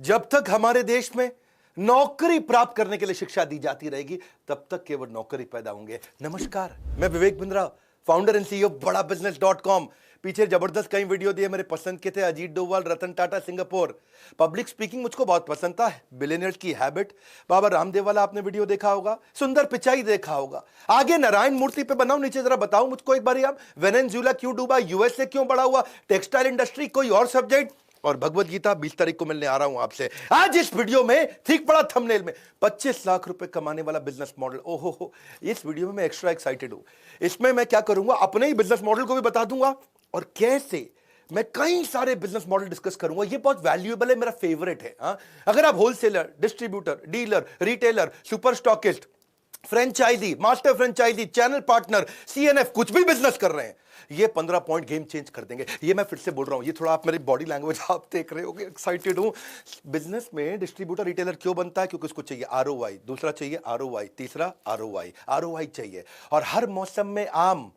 जब तक हमारे देश में नौकरी प्राप्त करने के लिए शिक्षा दी जाती रहेगी, तब तक केवल नौकरी पैदा होंगे। नमस्कार, मैं Vivek Bindra, founder and CEO बड़ा बिजनेस.com। पीछे जबरदस्त कई वीडियो दिए, मेरे पसंद के थे। Ajit Doval, Ratan Tata, Singapore. Public speaking मुझको बहुत पसंद था। बिलियनियर्स की हैबिट, बाबा रामदेव वाला आपने वीडियो देखा होगा। सुंदर पिचाई देखा होगा। आगे नारायण मूर्ति पे बनाओ, नीचे जरा बताओ मुझको एक बार आप, वेनेजुएला क्यों डूबा, यूएसए क्यों बड़ा हुआ, टेक्सटाइल इंडस्ट्री, कोई और सब्जेक्ट। और भगवत गीता 20 तारीख को मिलने आ रहा हूं आपसे। आज इस वीडियो में ठीक बड़ा थंबनेल में 25 लाख रुपए कमाने वाला बिजनेस मॉडल। ओहो हो, इस वीडियो में मैं एक्स्ट्रा एक्साइटेड हूं। इसमें मैं क्या करूंगा, अपने ही बिजनेस मॉडल को भी बता दूंगा और कैसे मैं कई सारे बिजनेस मॉडल डिस्कस करूंगा। ये बहुत वैल्यूएबल है, मेरा फेवरेट है। अगर आप wholesaler, distributor, dealer, retailer, super stockist, franchisee, master franchisee, channel partner, CNF, कुछ भी बिजनेस कर रहे हैं, ये 15 पॉइंट गेम चेंज कर देंगे। ये मैं फिर से बोल रहा हूं, ये थोड़ा आप मेरी बॉडी लैंग्वेज आप देख रहे होगे, एक्साइटेड हूं। बिजनेस में डिस्ट्रीब्यूटर, रिटेलर क्यों बनता है? क्योंकि उसको चाहिए आरओआई, दूसरा चाहिए आरओआई, तीसरा आरओआई। आरओआई चाहिए और हर मौसम में आम।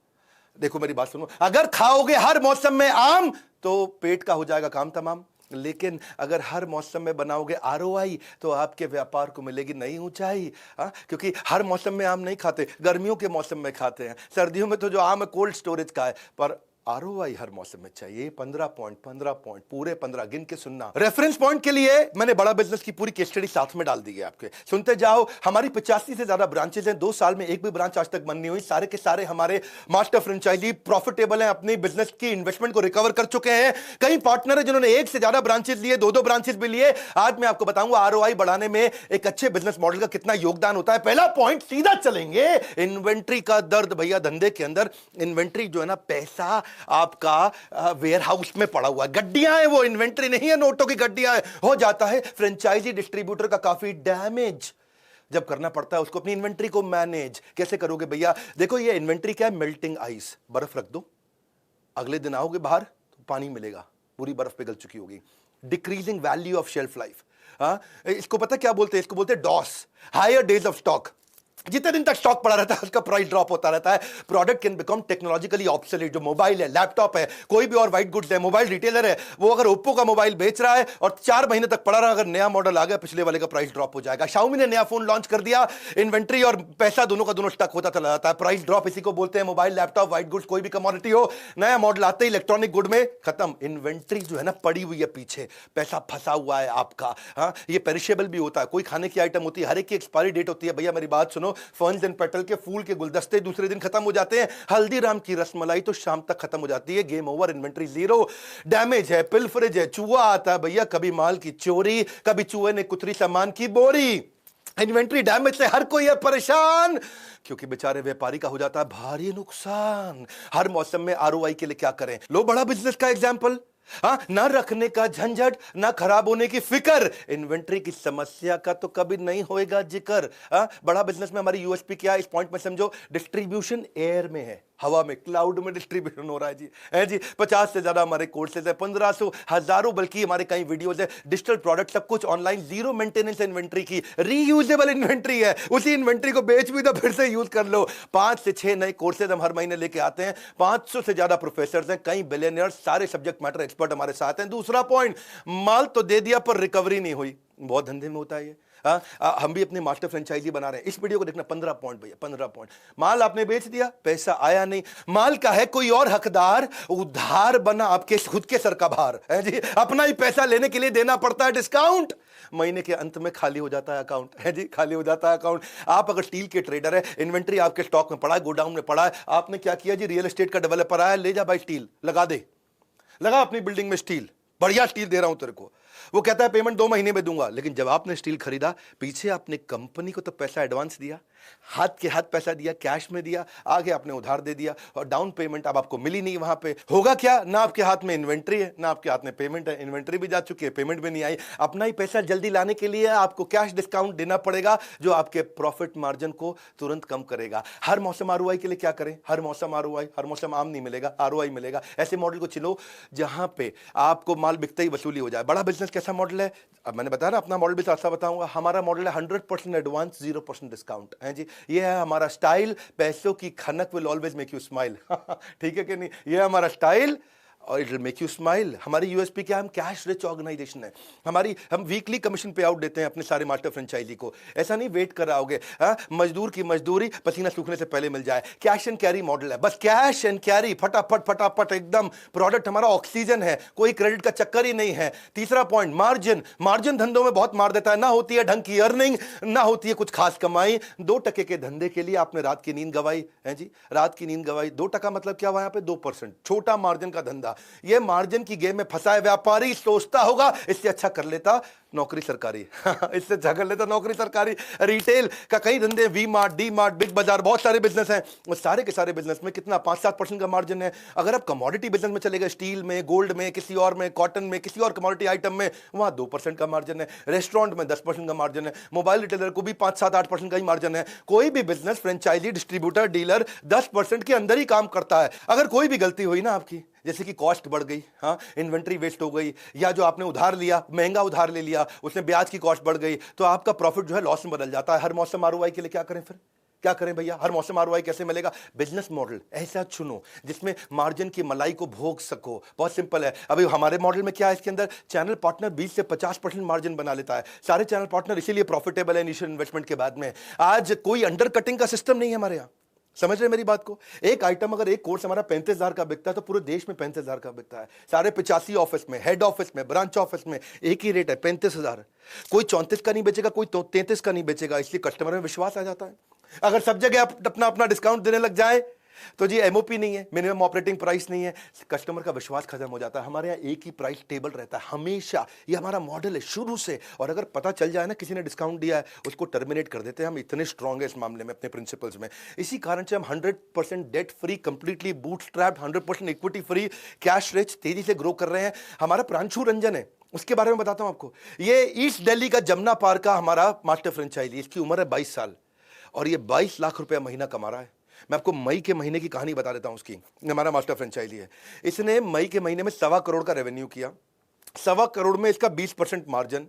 देखो मेरी बात सुनो, अगर खाओगे हर मौसम में आम तो पेट का हो जाएगा काम तमाम। लेकिन अगर हर मौसम में बनाओगे आरओआई तो आपके व्यापार को मिलेगी नई ऊंचाई। क्योंकि हर मौसम में आम नहीं खाते, गर्मियों के मौसम में खाते हैं। सर्दियों में तो जो आम है कोल्ड स्टोरेज का है, पर आरओआई हर मौसम में चाहिए। 15 पॉइंट, 15 पॉइंट, पूरे 15 गिन के सुनना। रेफरेंस पॉइंट के लिए मैंने बड़ा बिजनेस की पूरी केस स्टडी साथ में डाल दी है आपके, सुनते जाओ। हमारी 85 से ज्यादा ब्रांचेस हैं, 2 साल में एक भी ब्रांच आज तक बंद नहीं हुई। सारे के सारे हमारे मास्टर फ्रेंचाइजी प्रॉफिटेबल हैं, अपनी बिजनेस की इन्वेस्टमेंट को रिकवर कर चुके हैं। कई पार्टनर है जिन्होंने एक से ज्यादा ब्रांचेस लिए, 2-2 ब्रांचेस भी लिए। आज मैं आपको बताऊंगा आरओआई बढ़ाने में एक अच्छे बिजनेस मॉडल का कितना योगदान होता है। पहला पॉइंट, सीधा चलेंगे इन्वेंट्री का दर्द। भैया धंधे के अंदर इन्वेंट्री जो है ना, पैसा आपका वेयर हाउस में पड़ा हुआ है, गड्डियां हैं, वो इन्वेंट्री नहीं है, नोटों की गड्डियां हैं। हो जाता है फ्रेंचाइजी डिस्ट्रीब्यूटर का काफी डैमेज जब करना पड़ता है उसको अपनी इन्वेंट्री को मैनेज। कैसे करोगे भैया? देखो ये इन्वेंट्री क्या है, मेल्टिंग आइस। बर्फ रख दो, अगले दिन आओगे बाहर तो पानी मिलेगा, पूरी बर्फ पिघल चुकी होगी। Decreasing value of shelf life. इसको पता क्या बोलते हैं? इसको बोलते हैं DOS, higher days of stock. जितने दिन तक स्टॉक पड़ा रहता है उसका प्राइस ड्रॉप होता रहता है। Product can become technologically obsolete. जो मोबाइल है, लैपटॉप है, कोई भी और वाइट गुड्स है, मोबाइल रिटेलर है, वो अगर ओप्पो का मोबाइल बेच रहा है और 4 महीने तक पड़ा रहा, अगर नया मॉडल आ गया पिछले वाले का प्राइस ड्रॉप हो जाएगा। शाओमी ने नया फोन लॉन्च कर दिया, इन्वेंट्री और पैसा दोनों का दोनों स्टक होता चला जाता है। प्राइस ड्रॉप इसी को बोलते हैं। मोबाइल, लैपटॉप, वाइट गुड्स, कोई भी कमोडिटी हो, नया मॉडल आते ही इलेक्ट्रॉनिक गुड में खत्म। इन्वेंट्री जो है ना पड़ी हुई है पीछे, पैसा फंसा हुआ है आपका। ये पेरिशेबल भी होता है, कोई खाने की आइटम होती है, हर एक की एक्सपायरी डेट होती है। भैया मेरी बात सुनो, फर्न्स एंड पेटल के फूल के गुलदस्ते दूसरे दिन खत्म हो जाते हैं। हल्दीराम की रसमलाई तो शाम तक खत्म हो जाती है। Game over, inventory zero. Damage है, पिलफरेज है, चूहा आता है भैया, कभी माल की चोरी, कभी चूहे ने कुतरी सामान की बोरी। इन्वेंट्री डैमेज से हर कोई है परेशान, क्योंकि बेचारे व्यापारी का हो जाता है भारी नुकसान। हर मौसम में आरओआई के लिए क्या करें? लो बड़ा बिजनेस का एग्जांपल। ना रखने का झंझट, ना खराब होने की फिक्र। इन्वेंट्री की समस्या का तो कभी नहीं होएगा जिक्र। बड़ा बिजनेस में हमारी यूएसपी क्या है इस पॉइंट में समझो। डिस्ट्रीब्यूशन एयर में है, हवा में, क्लाउड में डिस्ट्रीब्यूशन हो रहा है जी। है जी। 50 से ज्यादा हमारे कोर्सेज है, 1500, हजारों बल्कि हमारे कई वीडियोज है। डिजिटल प्रोडक्ट सब कुछ ऑनलाइन, जीरो मेंटेनेंस इन्वेंट्री की, रीयूजेबल इन्वेंट्री है। उसी इन्वेंट्री को बेच भी तो फिर से यूज कर लो। 5 से 6 नए कोर्सेज हम हर महीने लेके आते हैं। 500 से ज्यादा प्रोफेसर हैं, कई बिलियनियर्स, सारे सब्जेक्ट मैटर एक्सपर्ट हमारे साथ हैं। दूसरा पॉइंट, माल तो दे दिया पर रिकवरी नहीं हुई। बहुत धंधे में होता है ये। हम भी अपनी मास्टर फ्रेंचाइजी बना रहे हैं। इस वीडियो को देखना, 15 पॉइंट भैया, 15 पॉइंट। माल आपने बेच दिया, पैसा आया नहीं, माल का है कोई और हकदार, उधार बना आपके खुद के सर का भार है जी। अपना ही पैसा लेने के लिए देना पड़ता है डिस्काउंट। महीने के अंत में खाली हो जाता है अकाउंट, है जी, खाली हो जाता है अकाउंट। आप अगर स्टील के ट्रेडर है, इन्वेंट्री आपके स्टॉक में पड़ा है, गोडाउन में पड़ा है, आपने क्या किया जी? रियल एस्टेट का डेवलपर आया, ले जा भाई स्टील लगा दे, लगा अपनी बिल्डिंग में स्टील, बढ़िया स्टील दे रहा हूं तेरे को। वो कहता है पेमेंट 2 महीने में दूंगा। लेकिन जब आपने स्टील खरीदा, पीछे आपने कंपनी को तो पैसा एडवांस दिया, हाथ के हाथ पैसा दिया, कैश में दिया, आगे आपने उधार दे दिया और डाउन पेमेंट अब आपको मिली नहीं। वहां पे होगा क्या? ना आपके हाथ में इन्वेंट्री है, ना आपके हाथ में पेमेंट है। इन्वेंट्री भी जा चुकी है, पेमेंट भी नहीं आई। अपना ही पैसा जल्दी लाने के लिए आपको कैश डिस्काउंट देना पड़ेगा, जो आपके प्रॉफिट मार्जिन को तुरंत कम करेगा। हर मौसम आरओआई के लिए क्या करें? हर मौसम आरओआई, हर मौसम आम नहीं मिलेगा, आरओआई मिलेगा। ऐसे मॉडल को चलो जहां पे आपको माल बिकते ही वसूली हो जाए। बड़ा बिजनेस कैसा मॉडल है? अब मैंने बताया ना, अपना मॉडल भी साथ बताऊंगा। हमारा मॉडल है 100% एडवांस, 0% डिस्काउंट है जी। ये है हमारा स्टाइल। पैसों की खनक will always make you smile. ठीक है कि नहीं? ये है हमारा स्टाइल। और it will make you smile. हमारी यूएसपी क्या है? हम कैश रिच ऑर्गेनाइजेशन है। हम वीकली कमीशन पे आउट देते हैं अपने सारे मास्टर फ्रेंचाइजी को। ऐसा नहीं वेट कर रहा होगे, मजदूर की मजदूरी पसीना सूखने से पहले मिल जाए। कैश एंड कैरी मॉडल है, बस कैश एंड कैरी, फटाफट फटाफट एकदम। प्रोडक्ट हमारा ऑक्सीजन है, कोई क्रेडिट का चक्कर ही नहीं है। तीसरा पॉइंट, मार्जिन। मार्जिन धंधों में बहुत मार देता है, ना होती है ढंग की अर्निंग, ना होती है कुछ खास कमाई। 2% के धंधे के लिए आपने रात की नींद गवाई है जी, रात की नींद गवाई। 2% मतलब क्या हुआ? यहाँ पे 2%, छोटा मार्जिन का धंधा। ये मार्जिन की गेम में फंसा है व्यापारी। सोचता होगा इससे अच्छा कर लेता नौकरी सरकारी इससे अच्छा कर लेता नौकरी सरकारी। रिटेल का कई धंधे, V Mart, D Mart, Big Bazaar, बहुत सारे बिजनेस हैं। और सारे के सारे बिजनेस में कितना 5-7% का मार्जिन है। अगर आप कमोडिटी बिजनेस में चलेगा, स्टील में, गोल्ड में, किसी और में, कॉटन में, किसी और कमोडिटी आइटम में, वहां 2% का मार्जिन है। रेस्टोरेंट में 10% का मार्जिन है। मोबाइल रिटेलर को भी 5-7-8% का ही मार्जिन है। कोई भी बिजनेस, फ्रेंचाइजी, डिस्ट्रीब्यूटर, डीलर 10% के अंदर ही काम करता है। अगर कोई भी गलती हुई ना आपकी, जैसे कि कॉस्ट बढ़ गई, हाँ, इन्वेंट्री वेस्ट हो गई, या जो आपने उधार लिया, महंगा उधार ले लिया, उसमें ब्याज की कॉस्ट बढ़ गई, तो आपका प्रॉफिट जो है लॉस में बदल जाता है। हर मौसम आरओआई के लिए क्या करें फिर? क्या करें भैया? हर मौसम आरओआई कैसे मिलेगा? बिजनेस मॉडल ऐसा चुनो जिसमें मार्जिन की मलाई को भोग सको। बहुत सिंपल है। अभी हमारे मॉडल में क्या है? इसके अंदर चैनल पार्टनर 20 से 50% मार्जिन बना लेता है। सारे चैनल पार्टनर इसीलिए प्रॉफिटेबल है इनिशियल इन्वेस्टमेंट के बाद में। आज कोई अंडर कटिंग का सिस्टम नहीं है हमारे यहाँ। समझ रहे मेरी बात को? एक आइटम अगर एक कोर्स हमारा 35,000 का बिकता है तो पूरे देश में 35,000 का बिकता है। सारे 85 ऑफिस में, हेड ऑफिस में, ब्रांच ऑफिस में एक ही रेट है, 35,000। कोई 34 का नहीं बेचेगा, कोई 33 का नहीं बेचेगा। इसलिए कस्टमर में विश्वास आ जाता है। अगर सब जगह आप अपना अपना डिस्काउंट देने लग जाए तो जी एमओपी नहीं है, मिनिमम ऑपरेटिंग प्राइस नहीं है, कस्टमर का विश्वास खत्म हो जाता है। हमारे यहाँ एक ही प्राइस टेबल रहता है हमेशा। ये हमारा मॉडल है शुरू से। और अगर पता चल जाए ना किसी ने डिस्काउंट दिया है, उसको टर्मिनेट कर देते हैं। हम इतने स्ट्रांग है इस मामले में अपने प्रिंसिपल्स में। इसी कारण से हम 100% debt free, completely bootstrapped, 100% equity free, cash rich, तेजी से ग्रो कर रहे हैं। हमारा प्रांशु रंजन है, उसके बारे में बताता हूं आपको। ये ईस्ट दिल्ली का जमुना पार का हमारा मास्टर फ्रेंचाइजी। इसकी उम्र है 22 साल और ये 22 लाख रुपया महीना कमा रहा है। मैं आपको मई के महीने की कहानी बता देता हूं उसकी। हमारा मास्टर फ्रेंचाइजी है। इसने मई के महीने में 1.25 करोड़ का रेवेन्यू किया। 1.25 करोड़ में इसका 20% मार्जिन,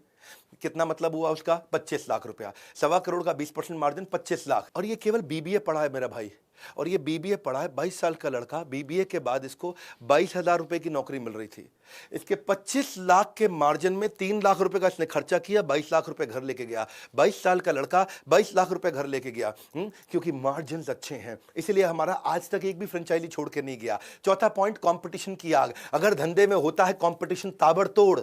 कितना मतलब हुआ उसका? 25 लाख रुपया। 1.25 करोड़ का 20% मार्जिन, 25 लाख। और ये केवल बीबीए पढ़ा है मेरा भाई। और ये बीबीए पढ़ा है, 22 साल का लड़का। बीबीए के बाद इसको 22,000 रुपए की नौकरी मिल रही थी। इसके 25 लाख के मार्जिन में 3 लाख रुपए का इसने खर्चा किया, 22 लाख रुपए घर लेके गया। 22 साल का लड़का 22 लाख रुपए घर लेके गया। क्योंकि मार्जिन अच्छे हैं, इसलिए हमारा आज तक एक भी फ्रेंचाइजी छोड़ के नहीं गया। चौथा पॉइंट, कंपटीशन की आग। अगर धंधे में होता है कंपटीशन ताबड़तोड़,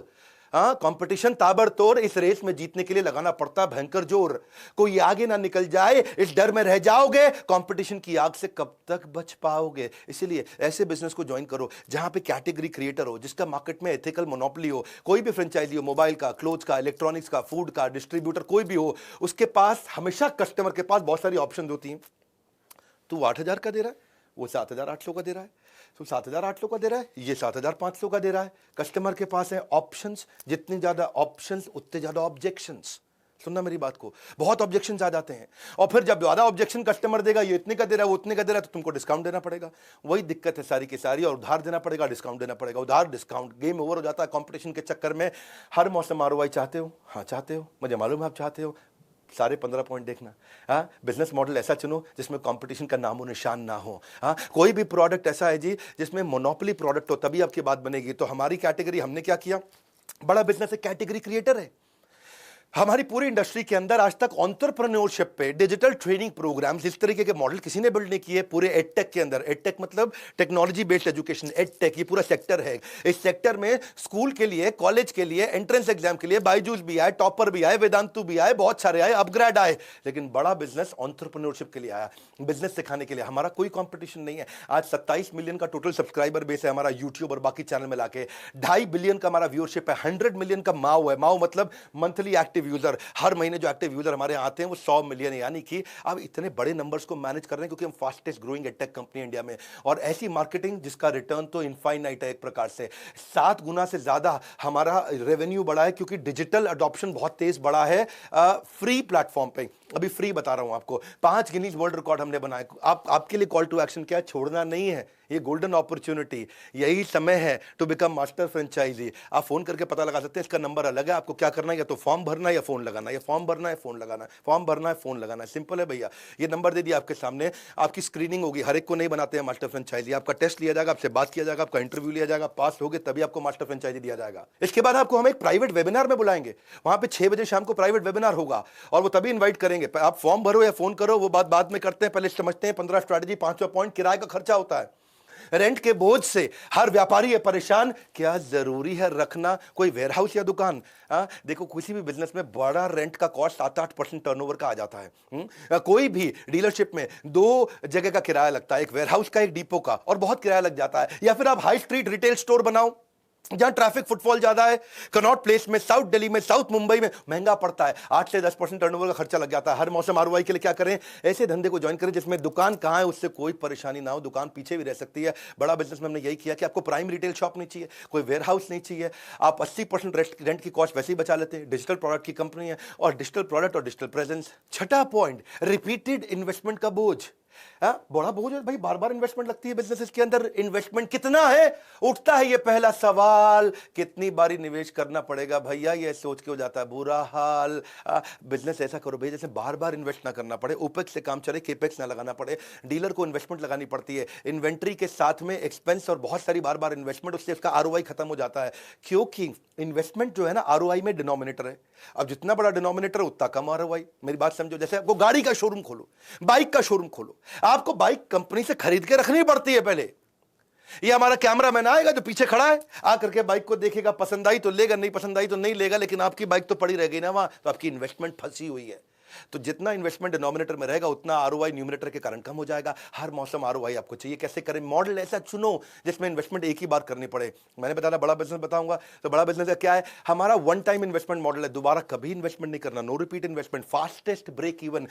हाँ, कंपटीशन ताबड़तोड़, इस रेस में जीतने के लिए लगाना पड़ता है भयंकर जोर। कोई आगे ना निकल जाए इस डर में रह जाओगे। कंपटीशन की आग से कब तक बच पाओगे? इसलिए ऐसे बिजनेस को ज्वाइन करो जहां पे कैटेगरी क्रिएटर हो, जिसका मार्केट में एथिकल मोनोपोली हो। कोई भी फ्रेंचाइजी हो, मोबाइल का, क्लोथ का, इलेक्ट्रॉनिक्स का, फूड का, डिस्ट्रीब्यूटर कोई भी हो, उसके पास हमेशा कस्टमर के पास बहुत सारी ऑप्शन होती हैं। तू 8,000 का दे रहा है, वो 7,800 का दे रहा है। तो 7,800 का दे रहा है, ये 7,500 का दे रहा है। कस्टमर के पास है ऑप्शंस। जितनी ज्यादा ऑप्शंस उतने ज्यादा ऑब्जेक्शंस। सुनना मेरी बात को, बहुत ऑब्जेक्शंस आ जाते हैं। और फिर जब ज्यादा ऑब्जेक्शन कस्टमर देगा, ये इतने का दे रहा है, वो उतने का दे रहा है, तो तुमको डिस्काउंट देना पड़ेगा। वही दिक्कत है सारी की सारी। और उधार देना पड़ेगा, डिस्काउंट देना पड़ेगा, उधार डिस्काउंट, गेम ओवर हो जाता है कंपटीशन के चक्कर में। हर मौसम आरओआई चाहते हो? हाँ चाहते हो, मुझे मालूम है आप चाहते हो। सारे 15 पॉइंट देखना। हाँ, बिजनेस मॉडल ऐसा चुनो जिसमें कंपटीशन का नामो निशान ना हो। हाँ, कोई भी प्रोडक्ट ऐसा है जी जिसमें मोनोपोली प्रोडक्ट हो, तभी आपकी बात बनेगी। तो हमारी कैटेगरी, हमने क्या किया, बड़ा बिजनेस है, कैटेगरी क्रिएटर है। हमारी पूरी इंडस्ट्री के अंदर आज तक एंटरप्रेन्योरशिप पे डिजिटल ट्रेनिंग प्रोग्राम्स, इस तरीके के मॉडल किसी ने बिल्ड नहीं किए पूरे एडटेक के अंदर। एडटेक मतलब टेक्नोलॉजी बेस्ड एजुकेशन, एडटेक ये पूरा सेक्टर है। इस सेक्टर में स्कूल के लिए, कॉलेज के लिए, एंट्रेंस एग्जाम के लिए बायजूस भी आए, टॉपर भी आए, वेदांतु भी आए, बहुत सारे आए, अपग्रेड आए। लेकिन बड़ा बिजनेस एंटरप्रेन्योरशिप के लिए आया, बिजनेस सिखाने के लिए। हमारा कोई कंपटीशन नहीं है। आज 27 मिलियन का टोटल सब्सक्राइबर बेस है हमारा यूट्यूब और बाकी चैनल मिला के। 2.5 बिलियन का हमारा व्यूअरशिप है। 100 मिलियन का माओ है। माओ मतलब मंथली एक्टिव यूजर। हर महीने जो एक्टिव यूजर हमारे आते हैं वो 100 मिलियन है। यानी कि अब इतने बड़े नंबर्स को मैनेज कर रहे हैं क्योंकि हम fastest growing edtech company India में। और ऐसी मार्केटिंग जिसका रिटर्न तो इनफाइनाइट है। एक प्रकार से 7 गुना से ज्यादा हमारा रेवेन्यू बढ़ा है क्योंकि डिजिटल अडॉप्शन बहुत तेज बढ़ा है फ्री प्लेटफॉर्म पे। अभी फ्री बता रहा हूं आपको, 5 गिनीज वर्ल्ड रिकॉर्ड हमने बनाए। आपके लिए कॉल टू एक्शन क्या है? छोड़ना नहीं है, ये गोल्डन अपॉर्चुनिटी, यही समय है टू बिकम मास्टर फ्रेंचाइजी। आप फोन करके पता लगा सकते हैं, इसका नंबर अलग है, आपको क्या करना है, या तो फॉर्म भरना है या फोन लगाना है, या फॉर्म भरना है फोन लगाना है, फॉर्म भरना है फोन लगाना है, सिंपल है भैया। ये नंबर दे दिया आपके सामने, आपकी स्क्रीनिंग होगी। हर एक को नहीं बनाते हैं मास्टर फ्रेंचाइजी, आपका टेस्ट लिया जाएगा, आपसे बात किया जाएगा, आपका इंटरव्यू लिया जाएगा, पास होगे तभी आपको मास्टर फ्रेंचाइजी दिया जाएगा। इसके बाद आपको हम एक प्राइवेट वेबिनार में बुलाएंगे, वहां पे 6 बजे शाम को प्राइवेट वेबिनार होगा, और वो तभी इन्वाइट करेंगे। आप फॉर्म भरो या फोन करो, वो बात बाद में करते हैं, पहले समझते हैं 15 स्ट्रैटेजी। 5वां पॉइंट, किराए का खर्चा होता है। रेंट के बोझ से हर व्यापारी है परेशान। क्या जरूरी है रखना कोई वेयरहाउस या दुकान? देखो, किसी भी बिजनेस में बड़ा रेंट का कॉस्ट 7-8% टर्नओवर का आ जाता है। कोई भी डीलरशिप में 2 जगह का किराया लगता है, एक वेयरहाउस का, एक डिपो का, और बहुत किराया लग जाता है। या फिर आप हाई स्ट्रीट रिटेल स्टोर बनाओ जहां ट्रैफिक फुटफॉल ज्यादा है। कनॉट प्लेस में, साउथ दिल्ली में, साउथ मुंबई में महंगा पड़ता है, 8 से 10% टर्नओवर का खर्चा लग जाता है। हर मौसम आरओआई के लिए क्या करें? ऐसे धंधे को ज्वाइन करें जिसमें दुकान कहां है उससे कोई परेशानी ना हो, दुकान पीछे भी रह सकती है। बड़ा बिजनेस में हमने यही किया कि आपको प्राइम रिटेल शॉप नहीं चाहिए, कोई वेयर हाउस नहीं चाहिए, आप 80% रेंट की कॉस्ट वैसे ही बचा लेते हैं। डिजिटल प्रोडक्ट की कंपनी है, और डिजिटल प्रोडक्ट और डिजिटल प्रेजेंस। छठा पॉइंट, रिपीटेड इन्वेस्टमेंट का बोझ। बड़ा बोझ है भाई, बार बार इन्वेस्टमेंट लगती है बिजनेस के अंदर। इन्वेस्टमेंट कितना है, उठता है ये पहला सवाल। कितनी बारी निवेश करना पड़ेगा भैया, ये सोच के हो जाता है बुरा हाल। बिजनेस ऐसा करो भैया जैसे बार बार इन्वेस्ट ना करना पड़े, ओपेक्स से काम चले, केपेक्स ना लगाना पड़े। डीलर को इन्वेस्टमेंट लगानी पड़ती है, इन्वेंट्री के साथ में एक्सपेंस और बहुत सारी बार बार इन्वेस्टमेंट, उससे इसका आरओआई खत्म हो जाता है। क्योंकि इन्वेस्टमेंट जो है ना, आरओआई में डिनोमिनेटर है। अब जितना बड़ा डिनोमिनेटर उतना कम आरओआई। मेरी बात समझो, जैसे आपको गाड़ी का शोरूम खोलो, बाइक का शोरूम खोलो, आपको बाइक कंपनी से खरीद के रखनी पड़ती है पहले। ये हमारा कैमरामैन आएगा जो पीछे खड़ा है, आकर के बाइक को देखेगा, पसंद आई तो लेगा, नहीं पसंद आई तो नहीं लेगा, लेकिन आपकी बाइक तो पड़ी रहेगी ना वहां। तो आपकी इन्वेस्टमेंट फंसी हुई है। तो जितना इन्वेस्टमेंट डिनोमिनेटर में रहेगा उतना आरओआई न्यूमरेटर के कारण कम हो जाएगा। हर मौसम आरओआई आपको चाहिए। कैसे करें? मॉडल ऐसा चुनो जिसमें इन्वेस्टमेंट एक ही बार करनी पड़े। मैंने बताया बड़ा बिजनेस बताऊंगा, तो बड़ा बिजनेस क्या है? हमारा वन टाइम इन्वेस्टमेंट मॉडल है, दोबारा कभी इन्वेस्टमेंट नहीं करना, no repeat investment, fastest break even.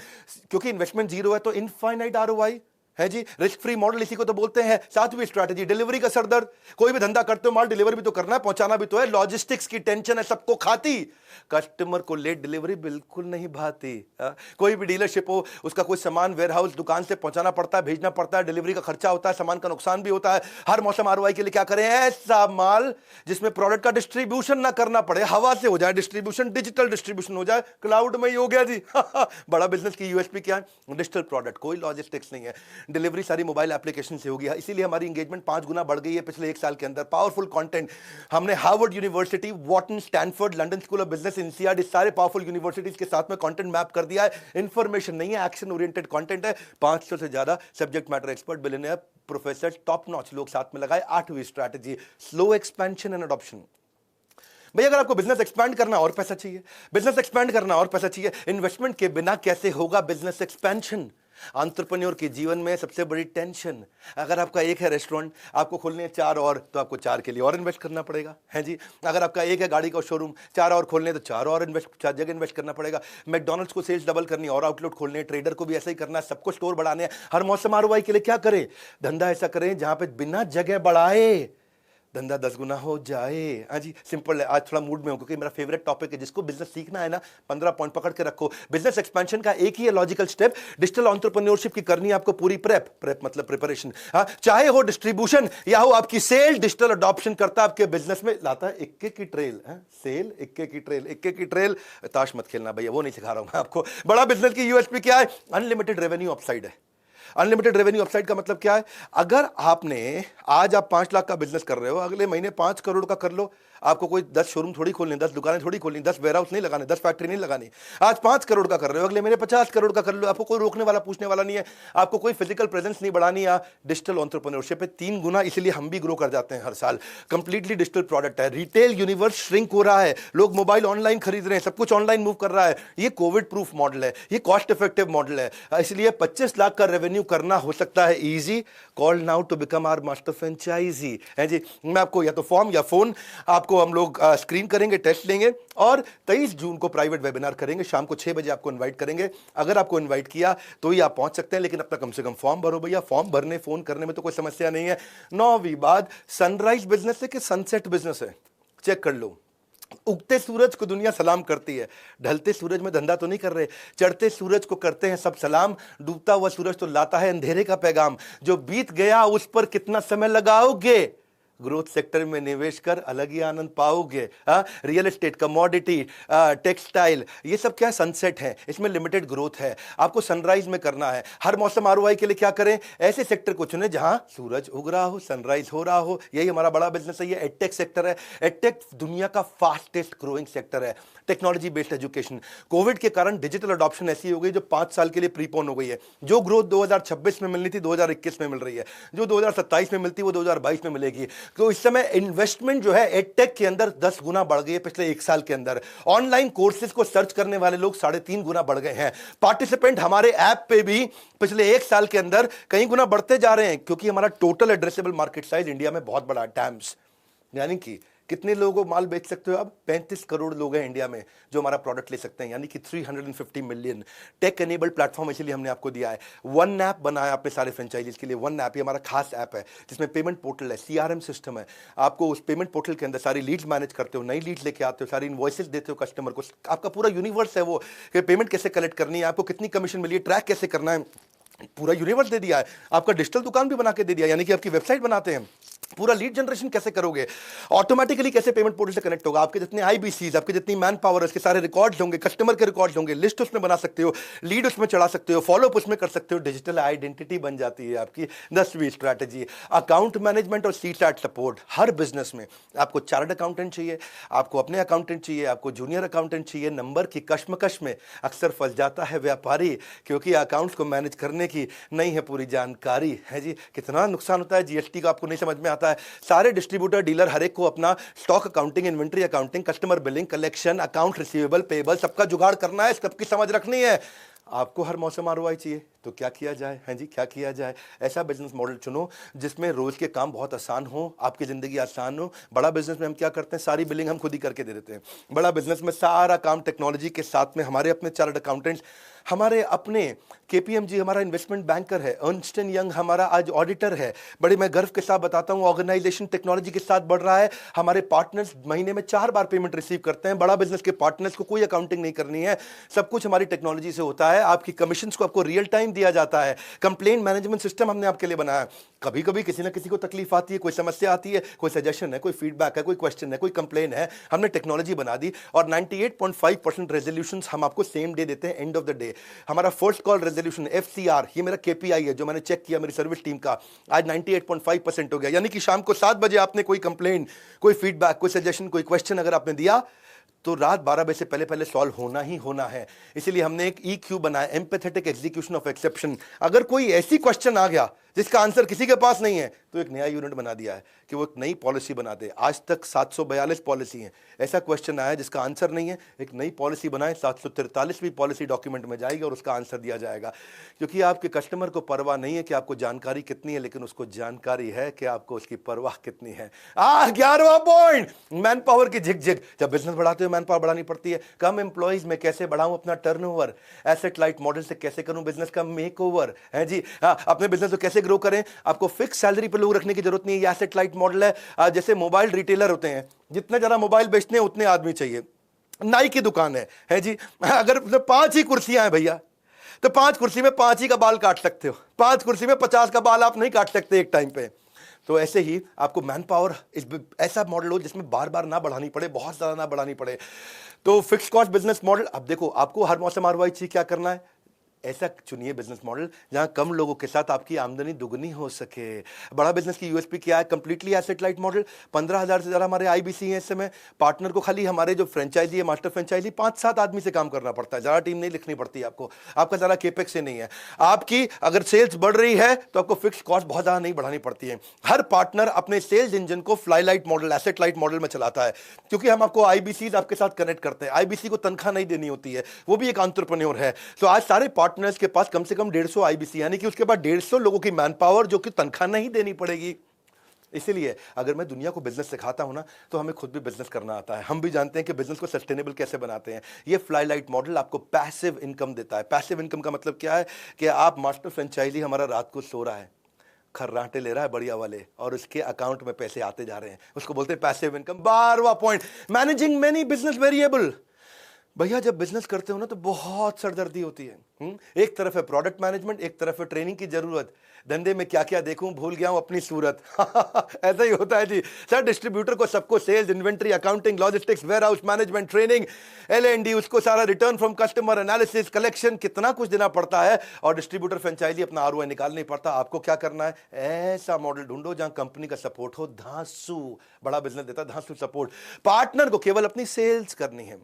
क्योंकि इन्वेस्टमेंट 0 है तो इनफाइनाइट आरओआई है जी। रिस्क फ्री मॉडल इसी को तो बोलते हैं। 7वीं स्ट्रैटेजी, डिलीवरी का सरदर्द। कोई भी धंधा करते हो, माल डिलीवर भी तो करना है, पहुंचाना भी तो है। लॉजिस्टिक्स की टेंशन है सबको खाती, कस्टमर को लेट डिलीवरी बिल्कुल नहीं भाती। कोई भी डीलरशिप हो, उसका कोई सामान वेयरहाउस दुकान से पहुंचाना पड़ता है, भेजना पड़ता है, डिलीवरी का खर्चा होता है, सामान का नुकसान भी होता है। हर मौसम आरओआई के लिए क्या करें? ऐसा माल जिसमें प्रोडक्ट का डिस्ट्रीब्यूशन ना करना पड़े, हवा से हो जाए डिस्ट्रीब्यूशन, डिजिटल डिस्ट्रीब्यूशन हो जाए, क्लाउड में ही हो गया जी। बड़ा बिजनेस की यूएसपी क्या है? डिजिटल प्रोडक्ट, कोई लॉजिस्टिक्स नहीं है, डिलीवरी सारी मोबाइल एप्लीकेशन से होगी। इसीलिए हमारी एंगेजमेंट 5 गुना बढ़ गई है पिछले 1 साल के अंदर। पावरफुल कंटेंट हमने Harvard University, Wharton, Stanford, London School of Business, INSEAD, इस सारे पावरफुल यूनिवर्सिटीज के साथ में कंटेंट मैप कर दिया है। इंफॉर्मेशन नहीं है, एक्शन ओरिएंटेड कंटेंट है। 500 से ज्यादा subject matter expert, billionaire, professor, top notch लोग साथ में लगाए। 8वीं strategy, slow expansion and adoption. भाई अगर आपको बिजनेस एक्सपैंड करना और पैसा चाहिए, बिजनेस एक्सपैंड करना और पैसा चाहिए, इन्वेस्टमेंट के बिना कैसे होगा बिजनेस एक्सपेंशन? एंटरप्रेन्योर के जीवन में सबसे बड़ी टेंशन, अगर आपका एक है रेस्टोरेंट, आपको खोलने हैं 4 और, तो आपको 4 के लिए और इन्वेस्ट करना पड़ेगा, है जी। अगर आपका एक है गाड़ी का शोरूम, 4 और खोलने तो 4 और 4 जगह इन्वेस्ट करना पड़ेगा। मैकडॉनल्ड्स को सेल्स डबल करनी और आउटलेट खोलने, ट्रेडर को भी ऐसा ही करना है, सबको स्टोर बढ़ाने हैं। हर मौसम आरओआई के लिए क्या करें? धंधा ऐसा करें जहां पे बिना जगह बढ़ाए धंधा 10 गुना हो जाए। हाँ जी, सिंपल है। आज थोड़ा मूड में हूं क्योंकि मेरा फेवरेट टॉपिक है, जिसको बिजनेस सीखना है ना, 15 पॉइंट पकड़ के रखो। बिजनेस एक्सपेंशन का एक ही है लॉजिकल स्टेप, डिजिटल एंटरप्रेन्योरशिप की करनी है आपको पूरी प्रेप मतलब प्रिपरेशन। हाँ, चाहे हो डिस्ट्रीब्यूशन या हो आपकी सेल, डिजिटल अडॉप्शन करता है आपके बिजनेस में, लाता है इक्के की ट्रेल। सेल इक्के की ट्रेल, इक्के की ट्रेल। ताश मत खेलना भैया, वो नहीं सिखा रहा हूं मैं आपको। बड़ा बिजनेस की यूएसपी क्या है? अनलिमिटेड रेवेन्यू अपसाइड है। अनलिमिटेड रेवेन्यू अपसाइड का मतलब क्या है? अगर आपने आज आप 5 लाख का बिजनेस कर रहे हो, अगले महीने 5 करोड़ का कर लो। आपको कोई 10 शोरूम थोड़ी खोलने, 10 दुकानें थोड़ी खोलनी, 10 वेयरहाउस नहीं लगाने, 10 फैक्ट्री नहीं लगानी। आज 5 करोड़ का कर रहे हो, अगले महीने 50 करोड़ का कर लो। आपको कोई रोकने वाला, पूछने वाला नहीं है। आपको कोई फिजिकल प्रेजेंस नहीं बढ़ानी है। डिजिटल एंटरप्रेन्योरशिप है 3 गुना, इसलिए हम भी ग्रो कर जाते हैं हर साल। कंप्लीटली डिजिटल प्रोडक्ट है। रिटेल यूनिवर्स श्रिंक हो रहा है, लोग मोबाइल ऑनलाइन खरीद रहे हैं, सब कुछ ऑनलाइन मूव कर रहा है। ये कोविड प्रूफ मॉडल है, ये कॉस्ट इफेक्टिव मॉडल है, इसलिए 25 लाख का रेवेन्यू करना हो सकता है easy. Call now to become our master franchisee, है जी। मैं आपको या तो फॉर्म या फोन, आपको हम लोग स्क्रीन करेंगे, टेस्ट लेंगे, और 23 जून को प्राइवेट वेबिनार करेंगे। शाम को 6 बजे आपको इनवाइट करेंगे। अगर आपको इनवाइट किया तो ही आप पहुंच सकते हैं, लेकिन अपना कम से कम फॉर्म भरो भैया। फॉर्म भरने, फोन करने में तो कोई समस्या नहीं है। 9वीं बात, सनराइज बिजनेस है कि सनसेट बिजनेस है, चेक कर लो। उगते सूरज को दुनिया सलाम करती है, ढलते सूरज में धंधा तो नहीं कर रहे, चढ़ते सूरज को करते हैं सब सलाम, डूबता हुआ सूरज तो लाता है अंधेरे का पैगाम, जो बीत गया उस पर कितना समय लगाओगे, ग्रोथ सेक्टर में निवेश कर अलग ही आनंद पाओगे। रियल एस्टेट, कमोडिटी, टेक्सटाइल, ये सब क्या सनसेट है, इसमें लिमिटेड ग्रोथ है, आपको सनराइज में करना है। हर मौसम आरओआई के लिए क्या करें, ऐसे सेक्टर को चुने जहां सूरज उग रहा हो, सनराइज हो रहा हो। यही हमारा बड़ा बिजनेस है, ये एडटेक सेक्टर है। एडटेक दुनिया का फास्टेस्ट ग्रोइंग सेक्टर है, टेक्नोलॉजी बेस्ड एजुकेशन। कोविड के कारण डिजिटल अडॉप्शन ऐसी हो गई जो 5 साल के लिए प्रीपोन हो गई है। जो ग्रोथ 2026 में मिलनी थी 2021 में मिल रही है, जो 2027 में मिलती वो 2022 में मिलेगी। तो इस समय इन्वेस्टमेंट जो है एडटेक के अंदर 10 गुना बढ़ गई है पिछले 1 साल के अंदर। ऑनलाइन कोर्सेज को सर्च करने वाले लोग 3.5 गुना बढ़ गए हैं। पार्टिसिपेंट हमारे ऐप पे भी पिछले 1 साल के अंदर कई गुना बढ़ते जा रहे हैं, क्योंकि हमारा total addressable market size India में बहुत बड़ा टैम्स, यानी कि कितने लोगों को माल बेच सकते हो आप, 35 करोड़ लोग हैं इंडिया में जो हमारा प्रोडक्ट ले सकते हैं, यानी कि 350 मिलियन। टेक एनेबल्ड प्लेटफॉर्म इसीलिए हमने आपको दिया है। वन ऐप बनाया अपने सारे फ्रेंचाइजीज के लिए। वन ऐप, ये हमारा खास ऐप है जिसमें पेमेंट पोर्टल है, सीआरएम सिस्टम है। आपको उस पेमेंट पोर्टल के अंदर सारी लीड्स मैनेज करते हो, नई लीड्स लेके आते हो, सारी इनवॉइसेस देते हो कस्टमर को, आपका पूरा यूनिवर्स है वो, कि पेमेंट कैसे कलेक्ट करनी है, आपको कितनी कमीशन मिली है, ट्रैक कैसे करना है, पूरा यूनिवर्स दे दिया है। आपका डिजिटल दुकान भी बना के दे दिया, यानी कि आपकी वेबसाइट बनाते हैं, पूरा लीड जनरेशन कैसे करोगे, ऑटोमेटिकली कैसे पेमेंट पोर्टल से कनेक्ट होगा, आपके जितने आईबीसीज, आपके जितनी मैन पावर, उसके सारे रिकॉर्ड्स होंगे, कस्टमर के रिकॉर्ड्स होंगे, लिस्ट उसमें बना सकते हो, लीड उसमें चढ़ा सकते हो, फॉलो अप उसमें कर सकते हो, डिजिटल आइडेंटिटी बन जाती है आपकी। 10वीं स्ट्रैटेजी, अकाउंट मैनेजमेंट और सीटैट सपोर्ट। हर बिजनेस में आपको चार्टर्ड अकाउंटेंट चाहिए, आपको अपने अकाउंटेंट चाहिए, आपको जूनियर अकाउंटेंट चाहिए। नंबर की कश्मकश में अक्सर फंस जाता है व्यापारी, क्योंकि अकाउंट्स को मैनेज करने की नहीं है पूरी जानकारी, है जी। कितना नुकसान होता है जीएसटी का, आपको नहीं समझ में आता है। सारे डिस्ट्रीब्यूटर, डीलर, हर एक को अपना stock accounting, inventory accounting, customer billing, collection, account receivable, payable, सबका जुगाड़ करना है, सबकी समझ रखनी है। आपको हर मौसम आरओआई चाहिए, तो क्या किया जाए, हैं जी, क्या किया जाए। ऐसा बिजनेस मॉडल चुनो जिसमें रोज के काम बहुत आसान हो, आपकी जिंदगी आसान हो। बड़ा बिजनेस में हम क्या करते हैं, सारी बिलिंग हम खुद ही करके दे देते हैं। बड़ा बिजनेस में सारा काम टेक्नोलॉजी के साथ में, हमारे अपने चार्टर्ड अकाउंटेंट्स, हमारे अपने केपीएमजी हमारा इन्वेस्टमेंट बैंकर है, अर्नस्ट एंड यंग हमारा आज ऑडिटर है। बड़े मैं गर्व के साथ बताता हूं, ऑर्गेनाइजेशन टेक्नोलॉजी के साथ बढ़ रहा है। हमारे पार्टनर्स महीने में 4 बार पेमेंट रिसीव करते हैं। बड़ा बिजनेस के पार्टनर्स को कोई अकाउंटिंग नहीं करनी है, सब कुछ हमारी टेक्नोलॉजी से होता है। आपकी कमीशंस को आपको रियल टाइम दिया जाता है। कंप्लेंट मैनेजमेंट सिस्टम हमने आपके लिए बनाया। कभी कभी किसी ना किसी को तकलीफ आती है, कोई समस्या आती है, कोई सजेशन है, कोई फीडबैक है, कोई क्वेश्चन है, कोई कंप्लेन है, हमने टेक्नोलॉजी बना दी और 98.5% रेजोल्यूशंस हम आपको सेम डे देते हैं, एंड ऑफ द डे। हमारा फर्स्ट कॉल रेजोल्यूशन एफसीआर, ये मेरा केपीआई है जो मैंने चेक किया मेरी सर्विस टीम का, आज 98.5% हो गया। यानी कि शाम को 7 बजे आपने कोई कंप्लेन, कोई फीडबैक, कोई सजेशन, कोई क्वेश्चन अगर आपने दिया तो रात 12 बजे से पहले पहले सॉल्व होना ही होना है। इसीलिए हमने एक EQ बनाया, एम्पैथेटिक एग्जीक्यूशन ऑफ एक्सेप्शन। अगर कोई ऐसी क्वेश्चन आ गया जिसका आंसर किसी के पास नहीं है, तो एक नया यूनिट बना दिया है कि वो एक नई पॉलिसी बना दे। आज तक 742 पॉलिसी हैं, ऐसा क्वेश्चन आया जिसका आंसर नहीं है, एक नई पॉलिसी बनाए, 743वीं पॉलिसी डॉक्यूमेंट में जाएगी और उसका आंसर दिया जाएगा। क्योंकि आपके कस्टमर को परवाह नहीं है कि आपको जानकारी कितनी है, लेकिन उसको जानकारी है कि आपको उसकी परवाह कितनी है। 11वां पॉइंट, मैन पावर की झिकझिक। जब बिजनेस बढ़ाते हो मैन पावर बढ़ानी पड़ती है। कम एम्प्लॉइज में कैसे बढ़ाऊं अपना टर्नओवर, एसेट लाइट मॉडल से कैसे करूं बिजनेस का मेकओवर, है जी। अपने बिजनेस को कैसे ग्रो करें, आपको फिक्स सैलरी पे लोग रखने की जरूरत नहीं है, एसेट लाइट मॉडल है। जैसे मोबाइल रिटेलर होते हैं, जितने ज्यादा मोबाइल बेचते हैं उतने आदमी चाहिए। नाई की दुकान है जी, अगर 5 ही कुर्सियां हैं भैया, तो 5 कुर्सी में 5 ही का बाल काट सकते हो, 5 कुर्सी में 50 का बाल आप नहीं काट सकते एक टाइम पे। तो ऐसे ही आपको मैन पावर ऐसा मॉडल हो जिसमें बार बार ना बढ़ानी पड़े, बहुत ज्यादा ना बढ़ानी पड़े। तो फिक्स कॉस्ट बिजनेस मॉडल। अब देखो, आपको हर मौसम आरओआई चाहिए, क्या करना है, ऐसा चुनिए बिजनेस मॉडल जहां कम लोगों के साथ आपकी आमदनी दुगनी हो सके। बड़ा बिजनेस की यूएसपी क्या है, कंप्लीटली एसेट लाइट मॉडल। 15,000 से ज्यादा हमारे आईबीसी हैं इस समय। पार्टनर को खाली हमारे जो फ्रेंचाइजी है, मास्टर फ्रेंचाइजी, 5-7 आदमी से काम करना पड़ता है, ज्यादा टीम नहीं लिखनी पड़ती आपको, आपका ज्यादा केपेक्स से नहीं है। आपकी अगर सेल्स बढ़ रही है तो आपको फिक्स कॉस्ट बहुत ज्यादा नहीं बढ़ानी पड़ती है। हर पार्टनर अपने सेल्स इंजन को fly light model, asset light model में चलाता है, क्योंकि हम आपको आईबीसी आपके साथ कनेक्ट करते हैं। आईबीसी को तनख्वाह नहीं देनी होती है, वो भी एक एंटरप्रेन्योर है। तो आज सारे पार्टनर्स के पास कम से कम 150 आईबीसी, यानी कि उसके बाद 150 लोगों की मैन पावर जो कि तनख्वाह नहीं देनी पड़ेगी। इसीलिए अगर मैं दुनिया को बिजनेस सिखाता हूं ना, तो हमें खुद भी बिजनेस करना आता है। हम भी जानते हैं कि बिजनेस को सस्टेनेबल कैसे बनाते हैं। ये फ्लाई लाइट मॉडल आपको पैसिव इनकम देता है। पैसिव इनकम का मतलब क्या है कि आप मास्टर फ्रेंचाइजी, हमारा रात को सो रहा है, खर्राटे ले रहा है बढ़िया वाले और उसके अकाउंट में पैसे आते जा रहे हैं, उसको बोलते हैं पैसिव इनकम। 12वां point, managing many business variable. भैया जब बिजनेस करते हो ना तो बहुत सरदर्दी होती है। एक तरफ है प्रोडक्ट मैनेजमेंट, एक तरफ है ट्रेनिंग की जरूरत। धंधे में क्या क्या देखूं, भूल गया हूं अपनी सूरत। ऐसा ही होता है जी सर। डिस्ट्रीब्यूटर को सबको sales, inventory, accounting, logistics, warehouse management, training, L&D, उसको सारा return from customer, analysis, collection, कितना कुछ देना पड़ता है। और डिस्ट्रीब्यूटर फ्रेंचाइजी अपना ROI निकाल नहीं पड़ता। आपको क्या करना है, ऐसा मॉडल ढूंढो जहां कंपनी का सपोर्ट हो। धांसू बड़ा बिजनेस देता है, धांसू सपोर्ट। पार्टनर को केवल अपनी सेल्स करनी है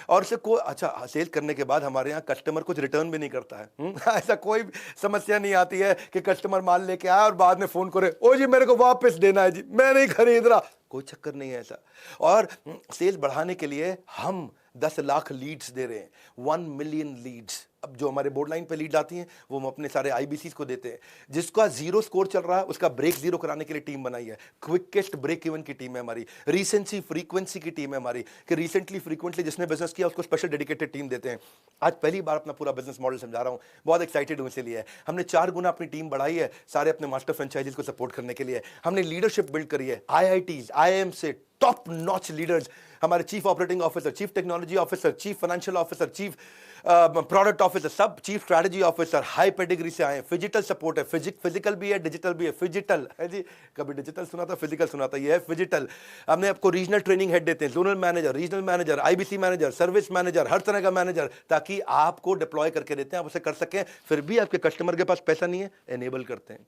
और से कोई अच्छा सेल करने के बाद हमारे यहाँ कस्टमर कुछ रिटर्न भी नहीं करता है। ऐसा कोई समस्या नहीं आती है कि कस्टमर माल लेके आया और बाद में फोन करे, ओ जी मेरे को वापस देना है जी, मैं नहीं खरीद रहा। कोई चक्कर नहीं है ऐसा। और सेल्स बढ़ाने के लिए हम 10 लाख लीड्स दे रहे हैं, 1 मिलियन लीड्स। अब जो हमारे बोर्ड लाइन पे लीड आती हैं वो हम अपने सारे IBCs को देते हैं। जिसका 0 स्कोर चल रहा है उसका ब्रेक 0 कराने के लिए टीम बनाई है। क्विकेस्ट ब्रेक इवन की टीम है हमारी। रिसेंसी फ्रीक्वेंसी की टीम है हमारी कि रिसेंटली फ्रीक्वेंटली जिसने बिजनेस किया उसको स्पेशल डेडिकेटेड टीम देते हैं। आज पहली बार अपना पूरा बिजनेस मॉडल समझा रहा हूँ, बहुत एक्साइटेड हूँ इसीलिए। हमने 4 गुना अपनी टीम बढ़ाई है सारे अपने मास्टर फ्रेंचाइजीज को सपोर्ट करने के लिए। हमने लीडरशिप बिल्ड करी है। IITs, IIM से टॉप नॉच लीडर्स, हमारे chief operating officer, chief technology officer, chief financial officer, chief product officer, सब chief strategy officer high pedigree से आए। फिजिकल सपोर्ट है, फिजिकल भी है, डिजिटल भी है। फिजिटल है जी, कभी डिजिटल सुना था, फिजिकल सुना था, ये है फिजिटल। हमने आपको रीजनल ट्रेनिंग हेड देते हैं, zonal manager, regional manager, IBC manager, service manager, हर तरह का मैनेजर, ताकि आपको डिप्लॉय करके देते हैं, आप उसे कर सकें। फिर भी आपके कस्टमर के पास पैसा नहीं है, एनेबल करते हैं।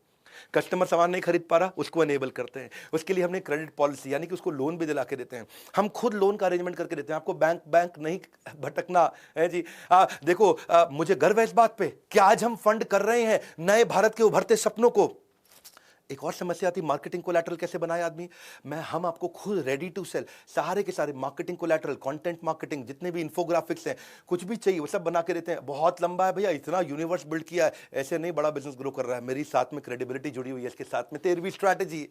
कस्टमर सामान नहीं खरीद पा रहा, उसको एनेबल करते हैं। उसके लिए हमने क्रेडिट पॉलिसी यानी कि उसको लोन भी दिला के देते हैं। हम खुद लोन का अरेंजमेंट करके देते हैं। आपको बैंक नहीं भटकना है जी। देखो मुझे गर्व है इस बात पे कि आज हम फंड कर रहे हैं नए भारत के उभरते सपनों को। एक और समस्या आती, मार्केटिंग कोलैटरल कैसे बनाए आदमी। हम आपको खुद रेडी टू सेल सारे के सारे मार्केटिंग कोलैटरल, कंटेंट मार्केटिंग, जितने भी इन्फोग्राफिक्स हैं, कुछ भी चाहिए वो सब बना के देते हैं। बहुत लंबा है भैया, इतना यूनिवर्स बिल्ड किया है, ऐसे नहीं बड़ा बिजनेस ग्रो कर रहा है। मेरी साथ में क्रेडिबिलिटी जुड़ी हुई है, इसके साथ में 13वीं स्ट्रैटेजी।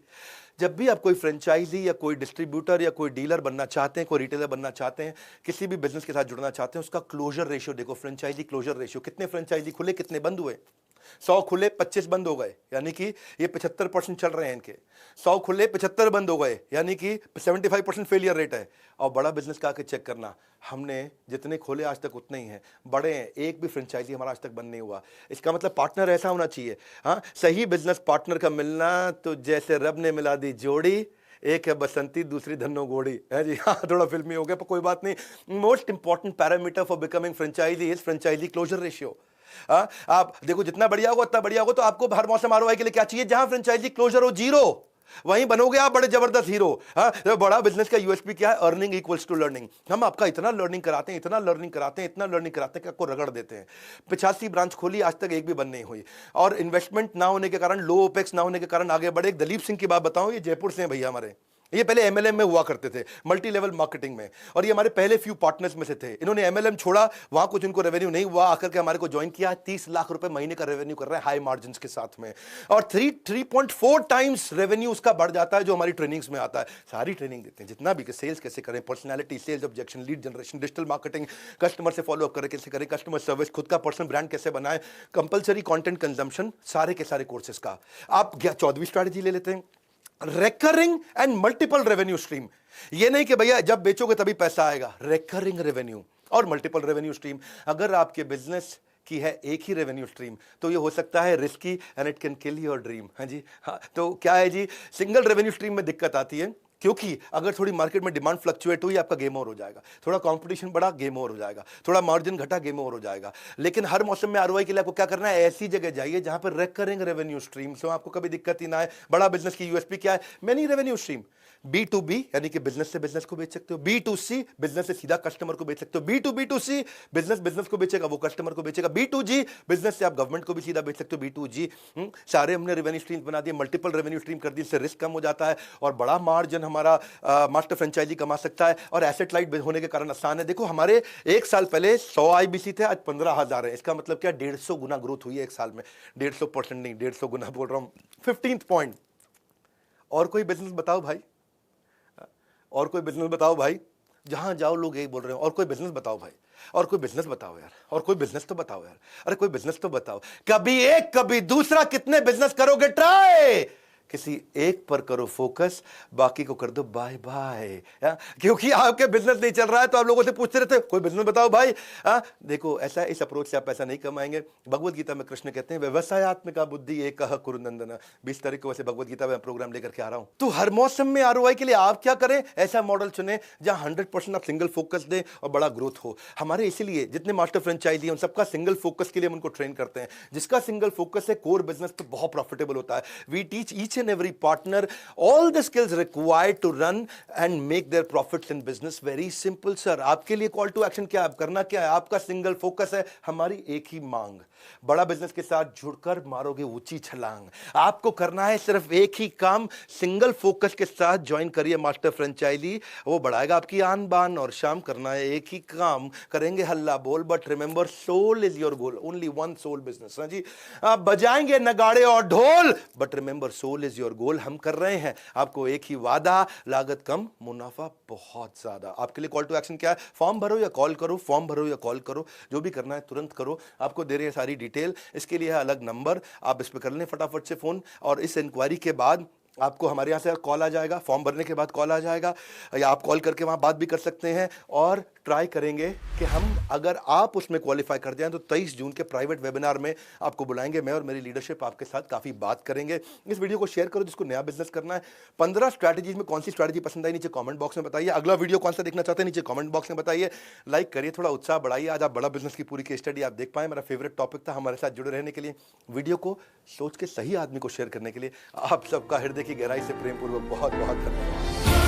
जब भी आप कोई फ्रेंचाइजी या कोई डिस्ट्रीब्यूटर या कोई डीलर बनना चाहते हैं, कोई रिटेलर बनना चाहते हैं, किसी भी बिजनेस के साथ जुड़ना चाहते हैं, उसका क्लोजर रेशियो देखो। फ्रेंचाइजी क्लोजर रेशियो, कितने फ्रेंचाइजी खुले, कितने बंद हुए। 100 खुले 25 बंद हो गए, यानी कि ये 75% चल रहे हैं इनके। 100 खुले 75 बंद हो गए, यानी कि 75% फेलियर रेट है। और बड़ा बिजनेस का आके चेक करना, हमने जितने खोले आज तक उतने ही हैं, बड़े हैं, एक भी फ्रेंचाइजी हमारा आज तक बंद नहीं हुआ। इसका मतलब पार्टनर ऐसा होना चाहिए। हाँ, सही बिजनेस पार्टनर का मिलना तो जैसे रब ने मिला दी जोड़ी, एक है बसंती दूसरी धन्नो गोड़ी है जी। हाँ, थोड़ा फिल्मी हो गया पर कोई बात नहीं। Most important parameter for becoming franchisee is franchisee closure ratio. आप देखो जितना बढ़िया होगा उतना बढ़िया होगा, तो आपको हर मौसम ROI के लिए क्या चाहिए, जहां फ्रेंचाइजी क्लोजर हो 0, वहीं बनोगे आप बड़े जबरदस्त हीरो। तो बड़ा बिजनेस का USP क्या है, अर्निंग इक्वल्स टू लर्निंग। हम आपका इतना लर्निंग कराते हैं, इतना लर्निंग कराते हैं, इतना लर्निंग कराते हैं कि आपको रगड़ देते हैं। 85 ब्रांच खोली, आज तक एक भी बंद नहीं हुई। और इन्वेस्टमेंट ना होने के कारण, लो ओपेक्स ना होने के कारण आगे बढ़े। एक दलीप सिंह की बात बताऊं, ये जयपुर से हैं भैया हमारे। ये पहले MLM में हुआ करते थे, मल्टी लेवल मार्केटिंग में, और ये हमारे पहले फ्यू पार्टनर्स में से थे। इन्होंने MLM छोड़ा, वहां कुछ इनको रेवेन्यू नहीं हुआ, आकर के हमारे को ज्वाइन किया। 30 लाख रुपए महीने का रेवेन्यू कर रहे हैं हाई मार्जिन के साथ में, और 3.4 टाइम्स रेवेन्यू उसका बढ़ जाता है जो हमारी ट्रेनिंग्स में आता है। सारी ट्रेनिंग देते हैं जितना भी, सेल्स कैसे करें, personality, sales objection, lead generation, digital marketing, customer से फॉलो अप करें कैसे करें, कस्टमर सर्विस, खुद का पर्सनल ब्रांड कैसे बनाए, कंपलसरी कंटेंट कंजम्पशन, सारे के सारे कोर्सेज का। आप 14वीं स्ट्रैटेजी ले लेते हैं, recurring and multiple revenue stream. ये नहीं कि भैया जब बेचोगे तभी पैसा आएगा, रेकरिंग रेवेन्यू और मल्टीपल रेवेन्यू स्ट्रीम। अगर आपके बिजनेस की है एक ही रेवेन्यू स्ट्रीम तो ये हो सकता है risky and it can kill your dream. हाँ जी, हाँ, तो क्या है जी, सिंगल रेवेन्यू स्ट्रीम में दिक्कत आती है, क्योंकि अगर थोड़ी मार्केट में डिमांड फ्लक्चुएट हुई, आपका गेम ओवर हो जाएगा। थोड़ा कंपटीशन बढ़ा, गेम ओवर हो जाएगा। थोड़ा मार्जिन घटा, गेम ओवर हो जाएगा। लेकिन हर मौसम में ROI के लिए आपको क्या करना है, ऐसी जगह जाइए जहां पर रेकरिंग रेवेन्यू स्ट्रीम से आपको कभी दिक्कत ही ना आए। बड़ा बिजनेस की USP क्या है, मेनी रेवेन्यू स्ट्रीम। B2B यानी कि बिजनेस से बिजनेस को बेच सकते हो, B2C बिजनेस से सीधा कस्टमर को बेच सकते हो, B2B2C बिजनेस को बेचेगा, वो कस्टमर को बेचेगा, B2G बिजनेस से आप गवर्नमेंट को भी सीधा बेच सकते हो, B2G। सारे हमने रेवेन्यू स्ट्रीम बना दिए, मल्टीपल रेवेन्यू स्ट्रीम कर दिए, इससे रिस्क कम हो जाता है और बड़ा मार्जिन हमारा मास्टर फ्रेंचाइजी कमा सकता है। और एसेट लाइट होने के कारण आसान है। देखो हमारे एक साल पहले 100 IBC थे, आज 15,000 है। इसका मतलब क्या, 150 गुना ग्रोथ हुई है एक साल में। 150% नहीं, 150 गुना बोल रहा हूं। 15th पॉइंट, और कोई बिजनेस बताओ भाई, और कोई बिजनेस बताओ भाई, जहां जाओ लोग यही बोल रहे हो, और कोई बिजनेस बताओ भाई। और कोई बिजनेस बताओ यार, और कोई बिजनेस तो बताओ यार, अरे कोई बिजनेस तो बताओ। कभी एक कभी दूसरा, कितने बिजनेस करोगे ट्राई? किसी एक पर करो फोकस, बाकी को कर दो बाय बाय। क्योंकि आपके बिजनेस नहीं चल रहा है तो आप लोगों से पूछते रहते हो कोई बिजनेस बताओ भाई। देखो ऐसा, इस अप्रोच से आप पैसा नहीं कमाएंगे। भगवत गीता में कृष्ण कहते हैं व्यवसायत्मिका बुद्धि एक कुरुनंदन। 20 तारीख को वैसे भगवत गीता में प्रोग्राम लेकर के आ रहा हूं। तो हर मौसम में आरओआई के लिए आप क्या करें, ऐसा मॉडल चुने जहां 100% आप सिंगल फोकस दें और बड़ा ग्रोथ हो। हमारे इसीलिए जितने मास्टर फ्रेंचाइजी हैं उन सबका सिंगल फोकस के लिए हम उनको ट्रेन करते हैं। जिसका सिंगल फोकस है कोर बिजनेस पे बहुत प्रॉफिटेबल होता है। We teach each and every partner all the skills required to run and make their profits in business. Very simple sir। आपके लिए कॉल टू एक्शन क्या है, करना क्या है, आपका सिंगल फोकस है हमारी एक ही मांग। बड़ा बिजनेस के साथ जुड़कर मारोगे ऊंची छलांग। आपको करना है सिर्फ एक ही काम, सिंगल फोकस के साथ ज्वाइन करिए मास्टर फ्रेंचाइजी। वो बढ़ाएगा आपकी आन बान। और शाम करना है एक ही काम, करेंगे हल्ला बोल, but remember soul is your goal. Only one soul business. हाँ जी, आप बजाएंगे नगाड़े और ढोल, but remember soul is your goal. हम कर रहे हैं आपको एक ही वादा, लागत कम मुनाफा बहुत ज्यादा। आपके लिए कॉल टू एक्शन क्या है, फॉर्म भरो या कॉल करो, फॉर्म भरो या कॉल करो, जो भी करना है तुरंत करो। आपको दे रहे हैं सारी डिटेल, इसके लिए है अलग नंबर, आप इस पर कर लें फटाफट से फोन। और इस इंक्वायरी के बाद आपको हमारे यहाँ से कॉल आ जाएगा, फॉर्म भरने के बाद कॉल आ जाएगा, या आप कॉल करके वहाँ बात भी कर सकते हैं। और ट्राई करेंगे कि हम, अगर आप उसमें क्वालिफाई कर जाएं तो 23 जून के प्राइवेट वेबिनार में आपको बुलाएंगे। मैं और मेरी लीडरशिप आपके साथ काफ़ी बात करेंगे। इस वीडियो को शेयर करो जिसको नया बिजनेस करना है। 15 स्ट्रैटेजीज में कौन सी स्ट्रैटेजी पसंद आई नीचे कमेंट बॉक्स में बताइए। अगला वीडियो कौन सा देखना चाहते हैं नीचे कमेंट बॉक्स में बताइए। लाइक करिए, थोड़ा उत्साह बढ़ाइए। आज आप बड़ा बिजनेस की पूरी केस स्टडी आप देख पाए। मेरा फेवरेट टॉपिक था। हमारे साथ जुड़े रहने के लिए, वीडियो को सोच के सही आदमी को शेयर करने के लिए आप सबका हृदय की गहराई से प्रेमपूर्वक बहुत बहुत धन्यवाद।